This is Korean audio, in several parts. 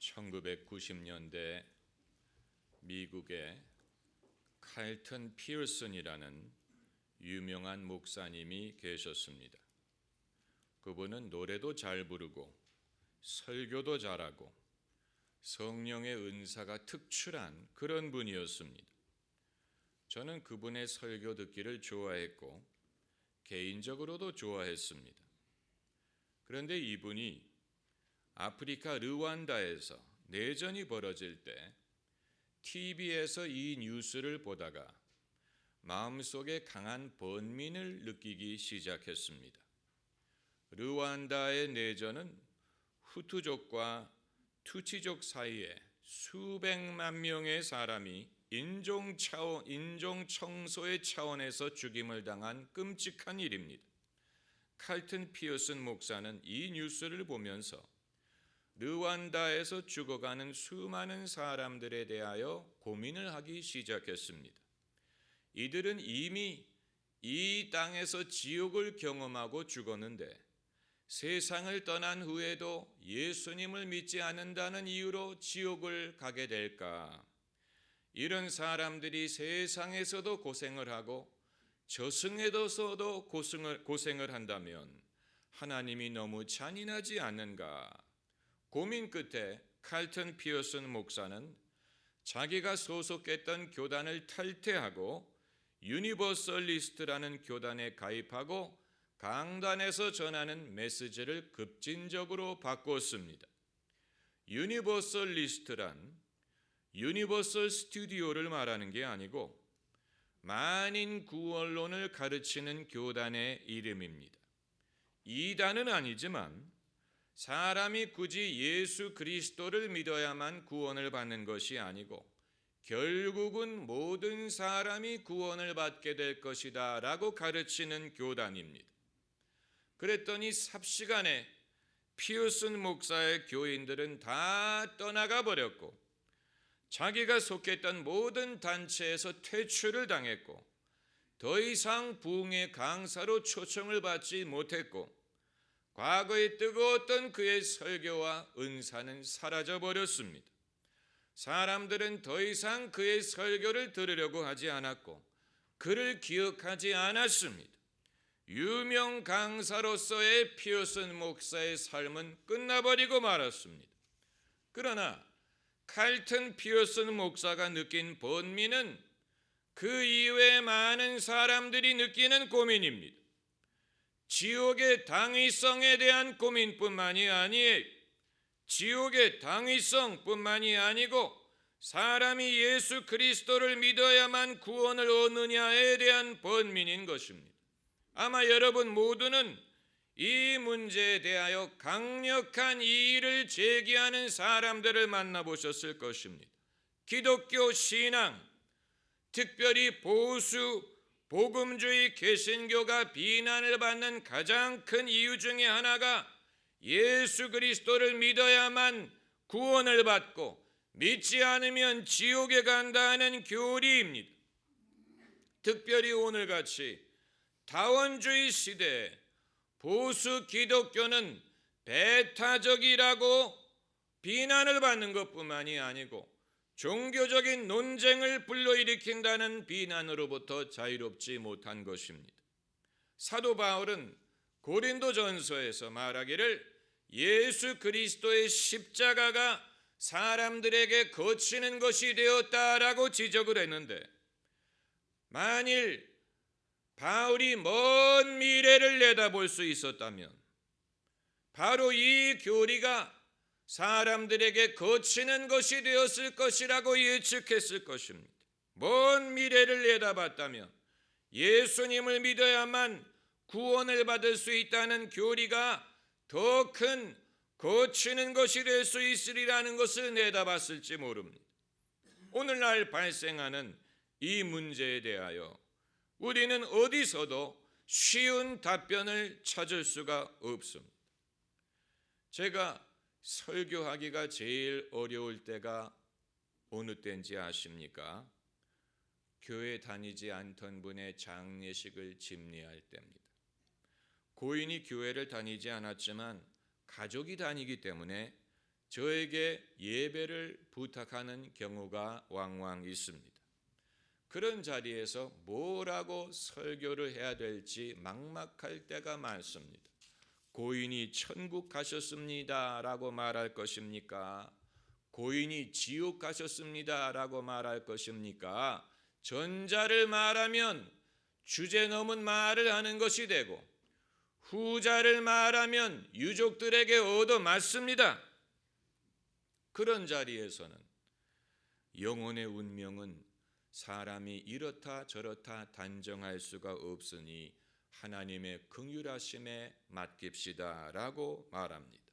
1990년대 미국의 칼튼 피어슨이라는 유명한 목사님이 계셨습니다. 그분은 노래도 잘 부르고 설교도 잘하고 성령의 은사가 특출한 그런 분이었습니다. 저는 그분의 설교 듣기를 좋아했고 개인적으로도 좋아했습니다. 그런데 이분이 아프리카 르완다에서 내전이 벌어질 때 TV에서 이 뉴스를 보다가 마음속에 강한 번민을 느끼기 시작했습니다. 르완다의 내전은 후투족과 투치족 사이에 수백만 명의 사람이 인종 청소의 차원에서 죽임을 당한 끔찍한 일입니다. 칼튼 피어슨 목사는 이 뉴스를 보면서 르완다에서 죽어가는 수많은 사람들에 대하여 고민을 하기 시작했습니다. 이들은 이미 이 땅에서 지옥을 경험하고 죽었는데 세상을 떠난 후에도 예수님을 믿지 않는다는 이유로 지옥을 가게 될까? 이런 사람들이 세상에서도 고생을 하고 저승에서도 고생을 한다면 하나님이 너무 잔인하지 않는가? 고민 끝에 칼튼 피어슨 목사는 자기가 소속했던 교단을 탈퇴하고 유니버설리스트라는 교단에 가입하고 강단에서 전하는 메시지를 급진적으로 바꿨습니다. 유니버설리스트란 유니버설 스튜디오를 말하는 게 아니고 만인 구원론을 가르치는 교단의 이름입니다. 이단은 아니지만 사람이 굳이 예수 그리스도를 믿어야만 구원을 받는 것이 아니고 결국은 모든 사람이 구원을 받게 될 것이다 라고 가르치는 교단입니다. 그랬더니 삽시간에 피어슨 목사의 교인들은 다 떠나가 버렸고 자기가 속했던 모든 단체에서 퇴출을 당했고 더 이상 부흥의 강사로 초청을 받지 못했고 과거에 뜨거웠던 그의 설교와 은사는 사라져버렸습니다. 사람들은 더 이상 그의 설교를 들으려고 하지 않았고 그를 기억하지 않았습니다. 유명 강사로서의 피어슨 목사의 삶은 끝나버리고 말았습니다. 그러나 칼튼 피어슨 목사가 느낀 번민은 그 이외에 많은 사람들이 느끼는 고민입니다. 지옥의 당위성에 대한 고민뿐만이 아니에요. 지옥의 당위성뿐만이 아니고 사람이 예수 그리스도를 믿어야만 구원을 얻느냐에 대한 번민인 것입니다. 아마 여러분 모두는 이 문제에 대하여 강력한 이의를 제기하는 사람들을 만나보셨을 것입니다. 기독교 신앙, 특별히 보수 복음주의 개신교가 비난을 받는 가장 큰 이유 중에 하나가 예수 그리스도를 믿어야만 구원을 받고 믿지 않으면 지옥에 간다는 교리입니다. 특별히 오늘같이 다원주의 시대에 보수 기독교는 배타적이라고 비난을 받는 것뿐만이 아니고 종교적인 논쟁을 불러일으킨다는 비난으로부터 자유롭지 못한 것입니다. 사도 바울은 고린도전서에서 말하기를 예수 그리스도의 십자가가 사람들에게 거치는 것이 되었다라고 지적을 했는데 만일 바울이 먼 미래를 내다볼 수 있었다면 바로 이 교리가 사람들에게 거치는 것이 되었을 것이라고 예측했을 것입니다. 먼 미래를 내다봤다면 예수님을 믿어야만 구원을 받을 수 있다는 교리가 더 큰 거치는 것이 될 수 있으리라는 것을 내다봤을지 모릅니다. 오늘날 발생하는 이 문제에 대하여 우리는 어디서도 쉬운 답변을 찾을 수가 없습니다. 제가 설교하기가 제일 어려울 때가 어느 때인지 아십니까? 교회 다니지 않던 분의 장례식을 집례할 때입니다. 고인이 교회를 다니지 않았지만 가족이 다니기 때문에 저에게 예배를 부탁하는 경우가 왕왕 있습니다. 그런 자리에서 뭐라고 설교를 해야 될지 막막할 때가 많습니다. 고인이 천국 가셨습니다 라고 말할 것입니까? 고인이 지옥 가셨습니다 라고 말할 것입니까? 전자를 말하면 주제 넘은 말을 하는 것이 되고, 후자를 말하면 유족들에게 얻어맞습니다. 그런 자리에서는 영혼의 운명은 사람이 이렇다 저렇다 단정할 수가 없으니 하나님의 긍휼하심에 맡깁시다 라고 말합니다.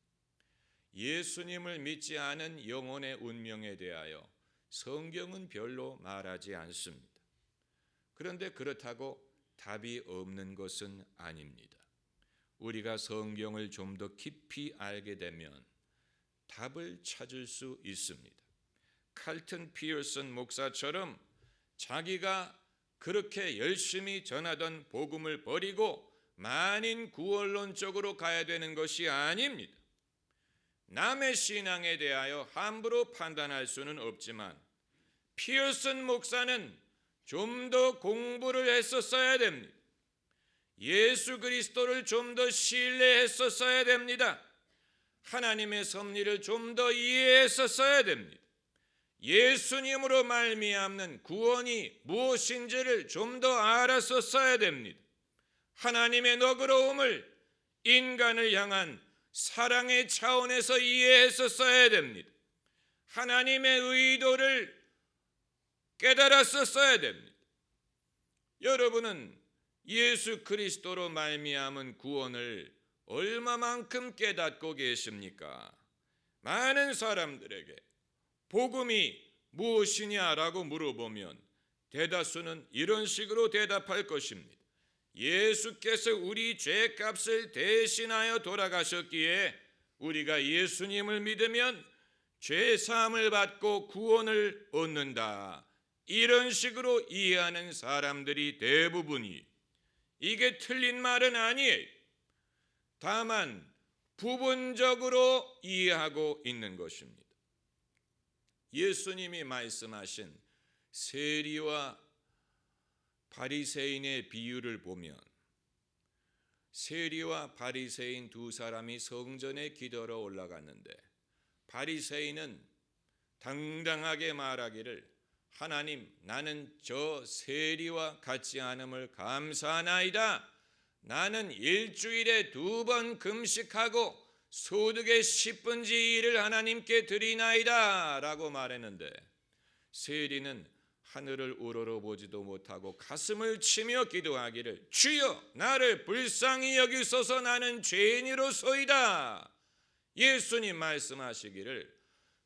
예수님을 믿지 않은 영혼의 운명에 대하여 성경은 별로 말하지 않습니다. 그런데 그렇다고 답이 없는 것은 아닙니다. 우리가 성경을 좀 더 깊이 알게 되면 답을 찾을 수 있습니다. 칼튼 피어슨 목사처럼 자기가 그렇게 열심히 전하던 복음을 버리고 만인 구원론적으로 가야 되는 것이 아닙니다. 남의 신앙에 대하여 함부로 판단할 수는 없지만 피어슨 목사는 좀 더 공부를 했었어야 됩니다. 예수 그리스도를 좀 더 신뢰했었어야 됩니다. 하나님의 섭리를 좀 더 이해했었어야 됩니다. 예수님으로 말미암는 구원이 무엇인지를 좀 더 알았었어야 됩니다. 하나님의 너그러움을 인간을 향한 사랑의 차원에서 이해했었어야 됩니다. 하나님의 의도를 깨달았었어야 됩니다. 여러분은 예수 그리스도로 말미암은 구원을 얼마만큼 깨닫고 계십니까? 많은 사람들에게 복음이 무엇이냐라고 물어보면 대다수는 이런 식으로 대답할 것입니다. 예수께서 우리 죄값을 대신하여 돌아가셨기에 우리가 예수님을 믿으면 죄사함을 받고 구원을 얻는다. 이런 식으로 이해하는 사람들이 대부분이, 이게 틀린 말은 아니에요. 다만 부분적으로 이해하고 있는 것입니다. 예수님이 말씀하신 세리와 바리새인의 비유를 보면 세리와 바리새인 두 사람이 성전에 기도하러 올라갔는데 바리새인은 당당하게 말하기를 하나님, 나는 저 세리와 같지 않음을 감사하나이다. 나는 일주일에 2번 금식하고 소득의 10분의 1을 하나님께 드리나이다 라고 말했는데 세리는 하늘을 우러러보지도 못하고 가슴을 치며 기도하기를 주여 나를 불쌍히 여기소서 나는 죄인이로소이다. 예수님 말씀하시기를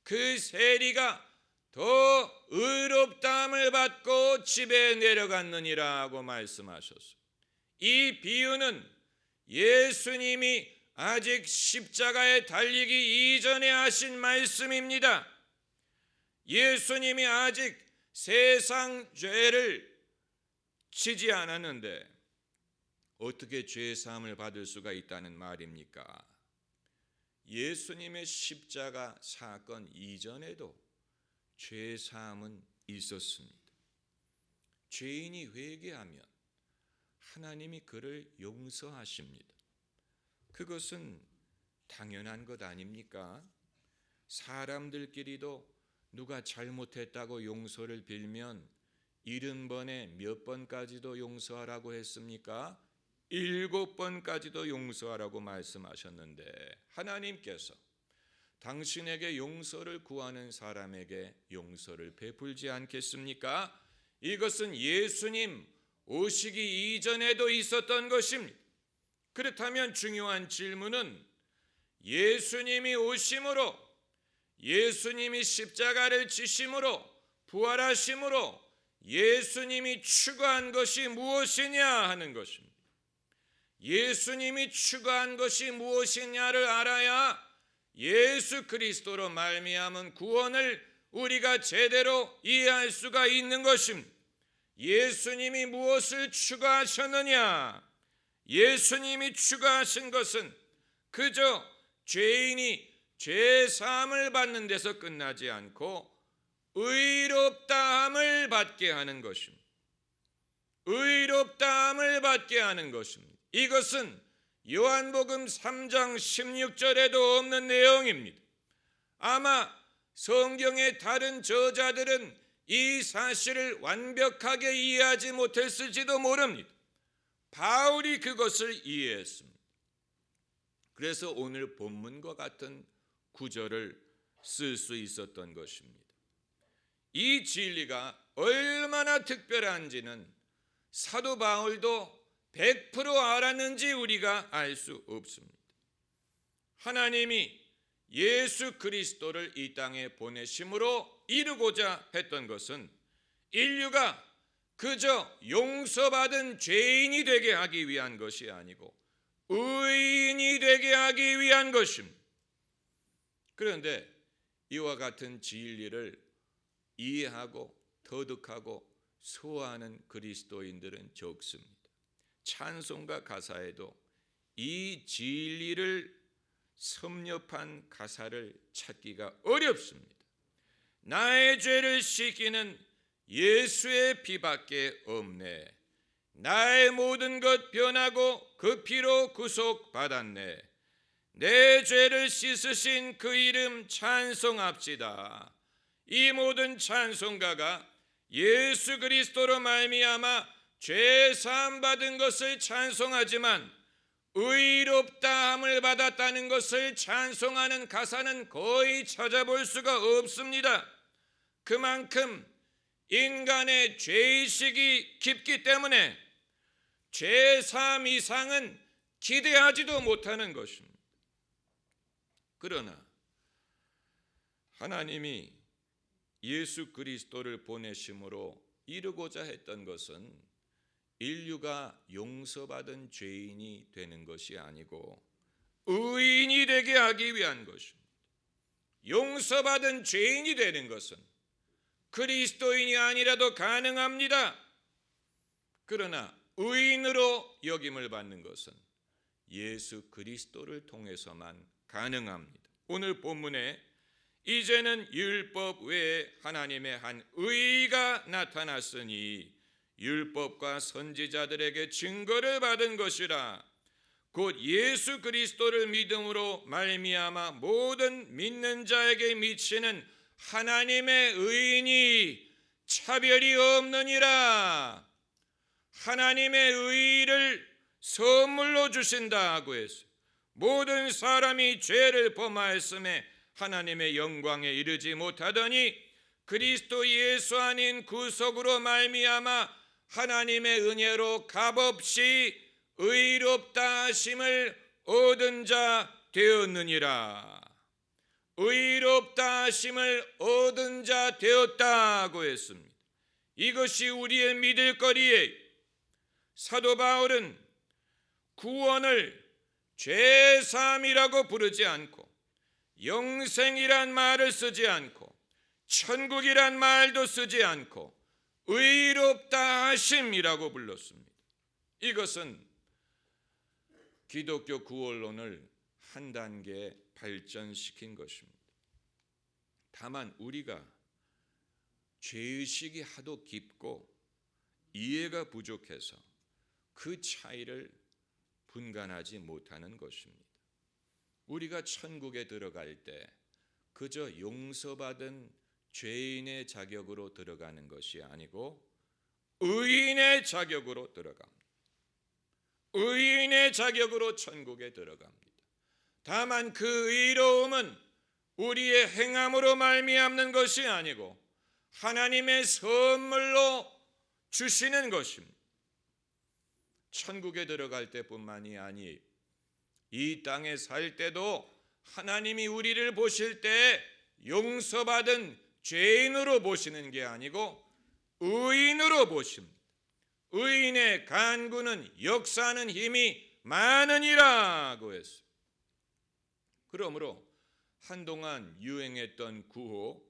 그 세리가 더 의롭다함을 받고 집에 내려갔느니라고 말씀하셨어요. 이 비유는 예수님이 아직 십자가에 달리기 이전에 하신 말씀입니다. 예수님이 아직 세상 죄를 지지 않았는데 어떻게 죄 사함을 받을 수가 있다는 말입니까? 예수님의 십자가 사건 이전에도 죄 사함은 있었습니다. 죄인이 회개하면 하나님이 그를 용서하십니다. 그것은 당연한 것 아닙니까? 사람들끼리도 누가 잘못했다고 용서를 빌면 70번에 몇 번까지도 용서하라고 했습니까? 7번까지도 용서하라고 말씀하셨는데 하나님께서 당신에게 용서를 구하는 사람에게 용서를 베풀지 않겠습니까? 이것은 예수님 오시기 이전에도 있었던 것입니다. 그렇다면 중요한 질문은 예수님이 오심으로, 예수님이 십자가를 지심으로, 부활하심으로 예수님이 추구한 것이 무엇이냐 하는 것입니다. 예수님이 추구한 것이 무엇이냐를 알아야 예수 그리스도로 말미암은 구원을 우리가 제대로 이해할 수가 있는 것입니다. 예수님이 무엇을 추구하셨느냐? 예수님이 추구하신 것은 그저 죄인이 죄 사함을 받는 데서 끝나지 않고 의롭다함을 받게 하는 것입니다. 의롭다함을 받게 하는 것입니다. 이것은 요한복음 3장 16절에도 없는 내용입니다. 아마 성경의 다른 저자들은 이 사실을 완벽하게 이해하지 못했을지도 모릅니다. 바울이 그것을 이해했습니다. 그래서 오늘 본문과 같은 구절을 쓸 수 있었던 것입니다. 이 진리가 얼마나 특별한지는 사도 바울도 100% 알았는지 우리가 알 수 없습니다. 하나님이 예수 그리스도를 이 땅에 보내심으로 이루고자 했던 것은 인류가 그저 용서받은 죄인이 되게 하기 위한 것이 아니고 의인이 되게 하기 위한 것입니다. 그런데 이와 같은 진리를 이해하고 터득하고 소화하는 그리스도인들은 적습니다. 찬송가 가사에도 이 진리를 섭렵한 가사를 찾기가 어렵습니다. 나의 죄를 씻기는 예수의 피밖에 없네. 나의 모든 것 변하고 그 피로 구속받았네. 내 죄를 씻으신 그 이름 찬송합시다. 이 모든 찬송가가 예수 그리스도로 말미암아 죄 사함 받은 것을 찬송하지만 의롭다함을 받았다는 것을 찬송하는 가사는 거의 찾아볼 수가 없습니다. 그만큼 인간의 죄의식이 깊기 때문에 죄 사함 이상은 기대하지도 못하는 것입니다. 그러나 하나님이 예수 그리스도를 보내심으로 이루고자 했던 것은 인류가 용서받은 죄인이 되는 것이 아니고 의인이 되게 하기 위한 것입니다. 용서받은 죄인이 되는 것은 그리스도인이 아니라도 가능합니다. 그러나 의인으로 여김을 받는 것은 예수 그리스도를 통해서만 가능합니다. 오늘 본문에 이제는 율법 외에 하나님의 한 의가 나타났으니 율법과 선지자들에게 증거를 받은 것이라. 곧 예수 그리스도를 믿음으로 말미암아 모든 믿는 자에게 미치는 하나님의 의인이 차별이 없느니라. 하나님의 의를 선물로 주신다고 했어요. 모든 사람이 죄를 범하였음에 하나님의 영광에 이르지 못하더니 그리스도 예수 아닌 구속으로 말미암아 하나님의 은혜로 값없이 의롭다 하심을 얻은 자 되었느니라. 의롭다 하심을 얻은 자 되었다고 했습니다. 이것이 우리의 믿을 거리에 사도 바울은 구원을 죄사함이라고 부르지 않고 영생이란 말을 쓰지 않고 천국이란 말도 쓰지 않고 의롭다 하심이라고 불렀습니다. 이것은 기독교 구원론을 한 단계 발전시킨 것입니다. 다만 우리가 죄의식이 하도 깊고 이해가 부족해서 그 차이를 분간하지 못하는 것입니다. 우리가 천국에 들어갈 때 그저 용서받은 죄인의 자격으로 들어가는 것이 아니고 의인의 자격으로 들어갑니다. 의인의 자격으로 천국에 들어갑니다. 다만 그 의로움은 우리의 행함으로 말미암는 것이 아니고 하나님의 선물로 주시는 것입니다. 천국에 들어갈 때뿐만이 아니 이 땅에 살 때도 하나님이 우리를 보실 때 용서받은 죄인으로 보시는 게 아니고 의인으로 보십니다. 의인의 간구는 역사하는 힘이 많으니라고 했어요. 그러므로 한동안 유행했던 구호,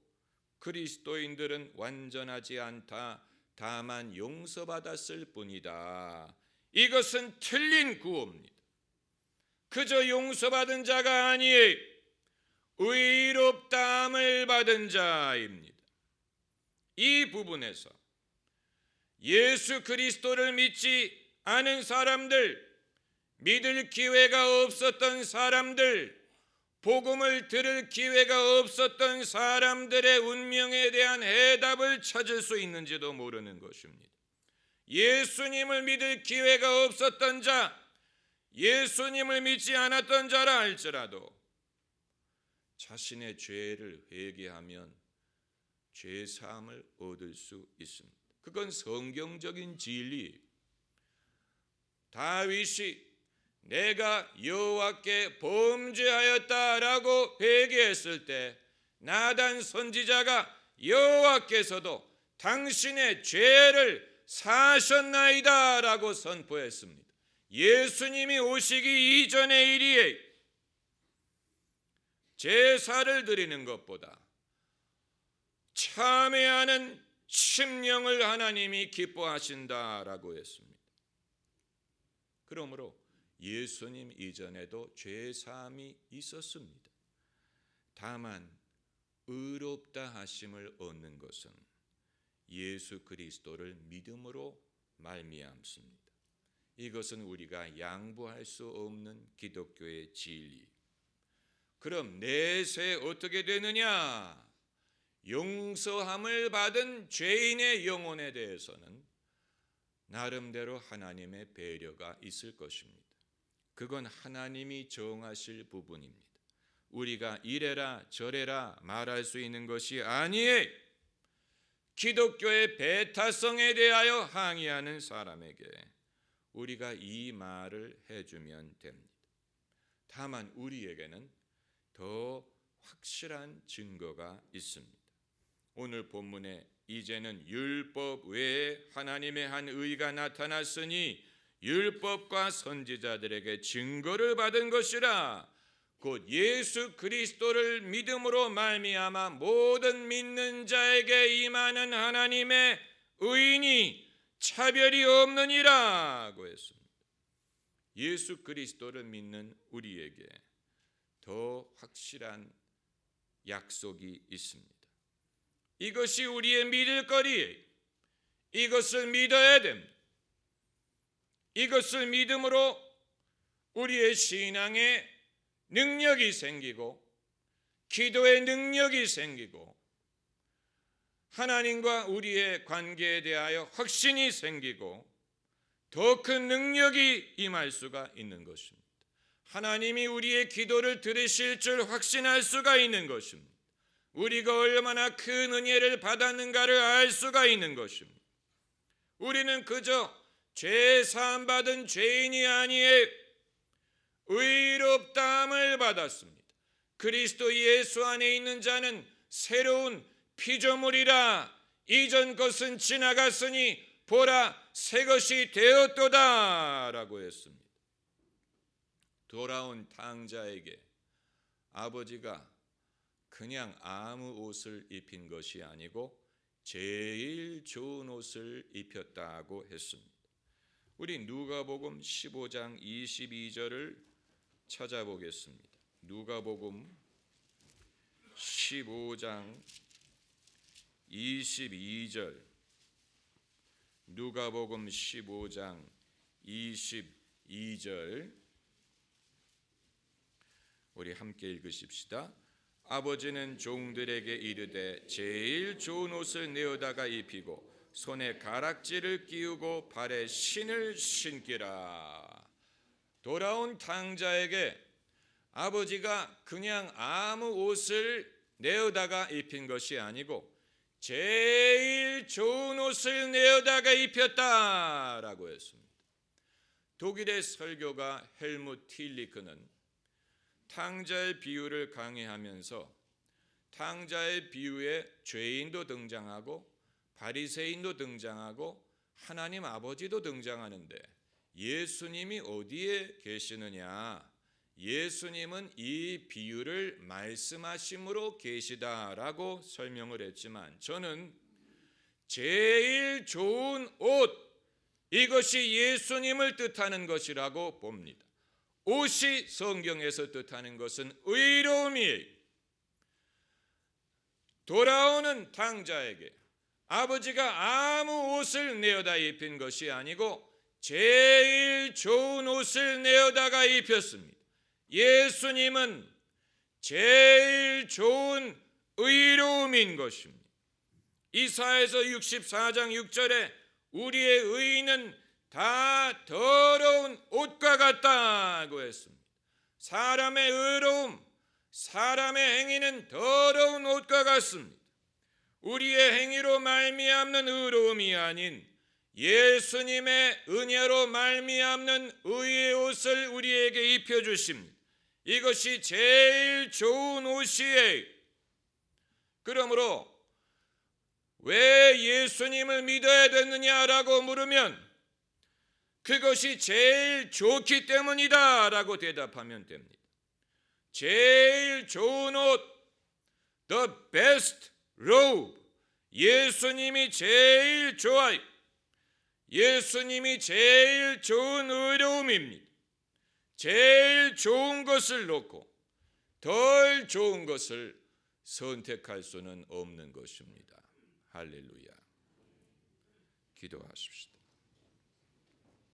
그리스도인들은 완전하지 않다, 다만 용서받았을 뿐이다. 이것은 틀린 구호입니다. 그저 용서받은 자가 아니에요. 의롭다함을 받은 자입니다. 이 부분에서 예수 그리스도를 믿지 않은 사람들, 믿을 기회가 없었던 사람들, 복음을 들을 기회가 없었던 사람들의 운명에 대한 해답을 찾을 수 있는지도 모르는 것입니다. 예수님을 믿을 기회가 없었던 자, 예수님을 믿지 않았던 자라 할지라도 자신의 죄를 회개하면 죄 사함을 얻을 수 있습니다. 그건 성경적인 진리예요. 다윗이 내가 여호와께 범죄하였다라고 회개했을 때 나단 선지자가 여호와께서도 당신의 죄를 사하셨나이다라고 선포했습니다. 예수님이 오시기 이전의 일이에요. 제사를 드리는 것보다 참회하는 심령을 하나님이 기뻐하신다라고 했습니다. 그러므로 예수님 이전에도 죄사함이 있었습니다. 다만 의롭다 하심을 얻는 것은 예수 그리스도를 믿음으로 말미암습니다. 이것은 우리가 양보할 수 없는 기독교의 진리. 그럼 내세 어떻게 되느냐? 용서함을 받은 죄인의 영혼에 대해서는 나름대로 하나님의 배려가 있을 것입니다. 그건 하나님이 정하실 부분입니다. 우리가 이래라 저래라 말할 수 있는 것이 아니에요. 기독교의 배타성에 대하여 항의하는 사람에게 우리가 이 말을 해주면 됩니다. 다만 우리에게는 더 확실한 증거가 있습니다. 오늘 본문에 이제는 율법 외에 하나님의 한 의가 나타났으니 율법과 선지자들에게 증거를 받은 것이라. 곧 예수 그리스도를 믿음으로 말미암아 모든 믿는 자에게 임하는 하나님의 의인이 차별이 없느니라고 했습니다. 예수 그리스도를 믿는 우리에게 더 확실한 약속이 있습니다. 이것이 우리의 믿을 거리예요. 이것을 믿어야 됩니다. 이것을 믿음으로 우리의 신앙에 능력이 생기고 기도의 능력이 생기고 하나님과 우리의 관계에 대하여 확신이 생기고 더 큰 능력이 임할 수가 있는 것입니다. 하나님이 우리의 기도를 들으실 줄 확신할 수가 있는 것입니다. 우리가 얼마나 큰 은혜를 받았는가를 알 수가 있는 것입니다. 우리는 그저 죄 사함 받은 죄인이 아니에요. 의롭다함을 받았습니다. 그리스도 예수 안에 있는 자는 새로운 피조물이라. 이전 것은 지나갔으니 보라 새 것이 되었도다 라고 했습니다. 돌아온 탕자에게 아버지가 그냥 아무 옷을 입힌 것이 아니고 제일 좋은 옷을 입혔다고 했습니다. 우리 누가복음 15장 22절을 찾아보겠습니다. 누가복음 15장 22절. 누가복음 15장 22절 우리 함께 읽으십시다. 아버지는 종들에게 이르되 제일 좋은 옷을 내어다가 입히고 손에 가락지를 끼우고 발에 신을 신기라. 돌아온 탕자에게 아버지가 그냥 아무 옷을 내어다가 입힌 것이 아니고 제일 좋은 옷을 내어다가 입혔다라고 했습니다. 독일의 설교가 헬무트 틸리크는 탕자의 비유를 강의하면서 탕자의 비유에 죄인도 등장하고 바리새인도 등장하고 하나님 아버지도 등장하는데 예수님이 어디에 계시느냐? 예수님은 이 비유를 말씀하심으로 계시다라고 설명을 했지만 저는 제일 좋은 옷, 이것이 예수님을 뜻하는 것이라고 봅니다. 옷이 성경에서 뜻하는 것은 의로움이에요. 돌아오는 탕자에게 아버지가 아무 옷을 내어다 입힌 것이 아니고 제일 좋은 옷을 내어다가 입혔습니다. 예수님은 제일 좋은 의로움인 것입니다. 이사야서 64장 6절에 우리의 의는 다 더러운 옷과 같다고 했습니다. 사람의 의로움, 사람의 행위는 더러운 옷과 같습니다. 우리의 행위로 말미암는 의로움이 아닌 예수님의 은혜로 말미암는 의의 옷을 우리에게 입혀주십니다. 이것이 제일 좋은 옷이에요. 그러므로 왜 예수님을 믿어야 되느냐라고 물으면 그것이 제일 좋기 때문이다 라고 대답하면 됩니다. 제일 좋은 옷, the best robe, 예수님이 제일 좋아요. 예수님이 제일 좋은 의로움입니다. 제일 좋은 것을 놓고 덜 좋은 것을 선택할 수는 없는 것입니다. 할렐루야. 기도하십시다.